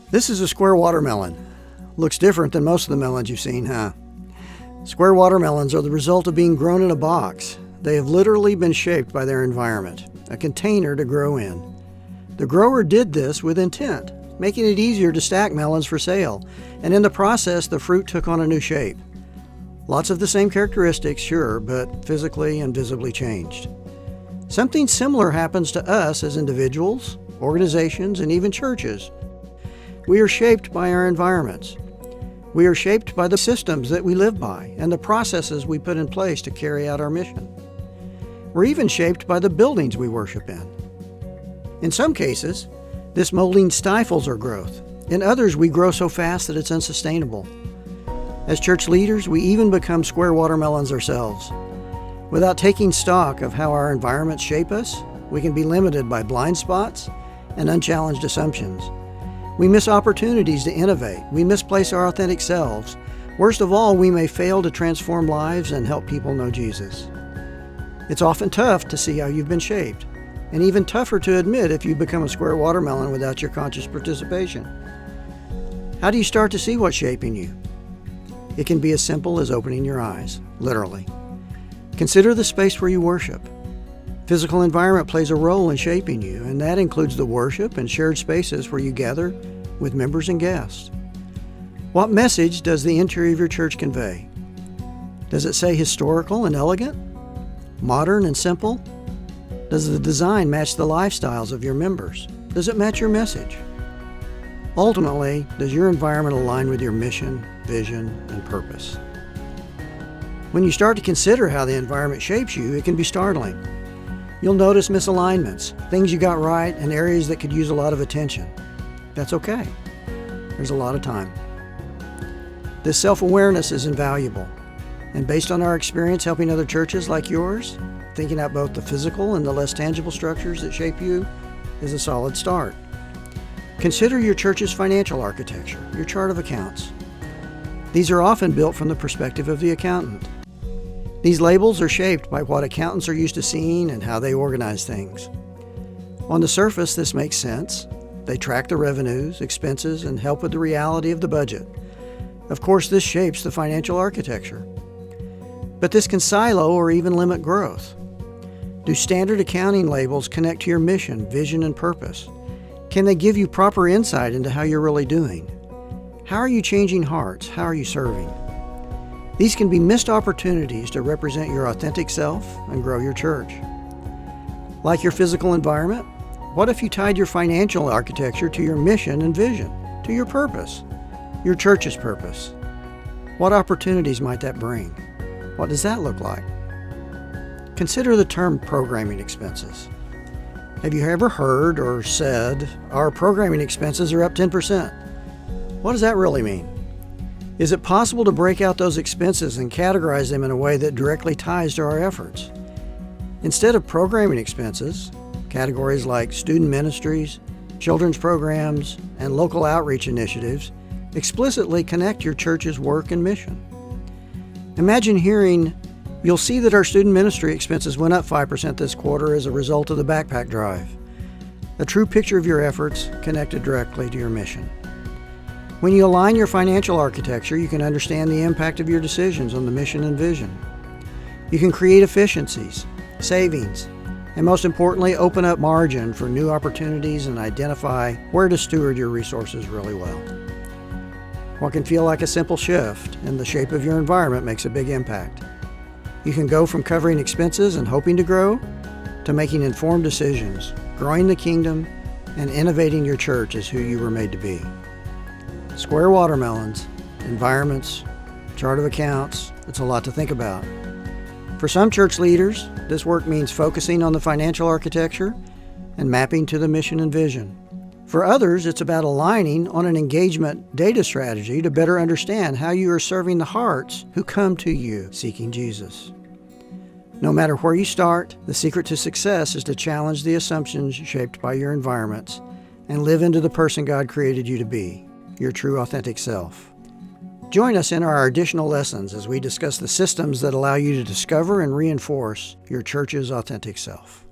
This is a square watermelon. Looks different than most of the melons you've seen, huh? Square watermelons are the result of being grown in a box. They have literally been shaped by their environment, a container to grow in. The grower did this with intent, making it easier to stack melons for sale, and in the process, the fruit took on a new shape. Lots of the same characteristics, sure, but physically and visibly changed. Something similar happens to us as individuals, organizations, and even churches. We are shaped by our environments. We are shaped by the systems that we live by and the processes we put in place to carry out our mission. We're even shaped by the buildings we worship in. In some cases, this molding stifles our growth. In others, we grow so fast that it's unsustainable. As church leaders, we even become square watermelons ourselves. Without taking stock of how our environments shape us, we can be limited by blind spots and unchallenged assumptions. We miss opportunities to innovate. We misplace our authentic selves. Worst of all, we may fail to transform lives and help people know Jesus. It's often tough to see how you've been shaped, and even tougher to admit if you become a square watermelon without your conscious participation. How do you start to see what's shaping you? It can be as simple as opening your eyes, literally. Consider the space where you worship. Physical environment plays a role in shaping you, and that includes the worship and shared spaces where you gather with members and guests. What message does the interior of your church convey? Does it say historical and elegant? Modern and simple? Does the design match the lifestyles of your members? Does it match your message? Ultimately, does your environment align with your mission, vision, and purpose? When you start to consider how the environment shapes you, it can be startling. You'll notice misalignments, things you got right, and areas that could use a lot of attention. That's okay. There's a lot of time. This self-awareness is invaluable. And based on our experience helping other churches like yours, thinking out both the physical and the less tangible structures that shape you is a solid start. Consider your church's financial architecture, your chart of accounts. These are often built from the perspective of the accountant. These labels are shaped by what accountants are used to seeing and how they organize things. On the surface, this makes sense. They track the revenues, expenses, and help with the reality of the budget. Of course, this shapes the financial architecture. But this can silo or even limit growth. Do standard accounting labels connect to your mission, vision, and purpose? Can they give you proper insight into how you're really doing? How are you changing hearts? How are you serving? These can be missed opportunities to represent your authentic self and grow your church. Like your physical environment, what if you tied your financial architecture to your mission and vision, to your purpose, your church's purpose? What opportunities might that bring? What does that look like? Consider the term programming expenses. Have you ever heard or said, our programming expenses are up 10%? What does that really mean? Is it possible to break out those expenses and categorize them in a way that directly ties to our efforts? Instead of programming expenses, categories like student ministries, children's programs, and local outreach initiatives explicitly connect your church's work and mission. Imagine hearing, you'll see that our student ministry expenses went up 5% this quarter as a result of the backpack drive. A true picture of your efforts connected directly to your mission. When you align your financial architecture, you can understand the impact of your decisions on the mission and vision. You can create efficiencies, savings, and most importantly, open up margin for new opportunities and identify where to steward your resources really well. What can feel like a simple shift in the shape of your environment makes a big impact. You can go from covering expenses and hoping to grow to making informed decisions, growing the kingdom, and innovating your church as who you were made to be. Square watermelons, environments, chart of accounts, it's a lot to think about. For some church leaders, this work means focusing on the financial architecture and mapping to the mission and vision. For others, it's about aligning on an engagement data strategy to better understand how you are serving the hearts who come to you seeking Jesus. No matter where you start, the secret to success is to challenge the assumptions shaped by your environments and live into the person God created you to be, your true authentic self. Join us in our additional lessons as we discuss the systems that allow you to discover and reinforce your church's authentic self.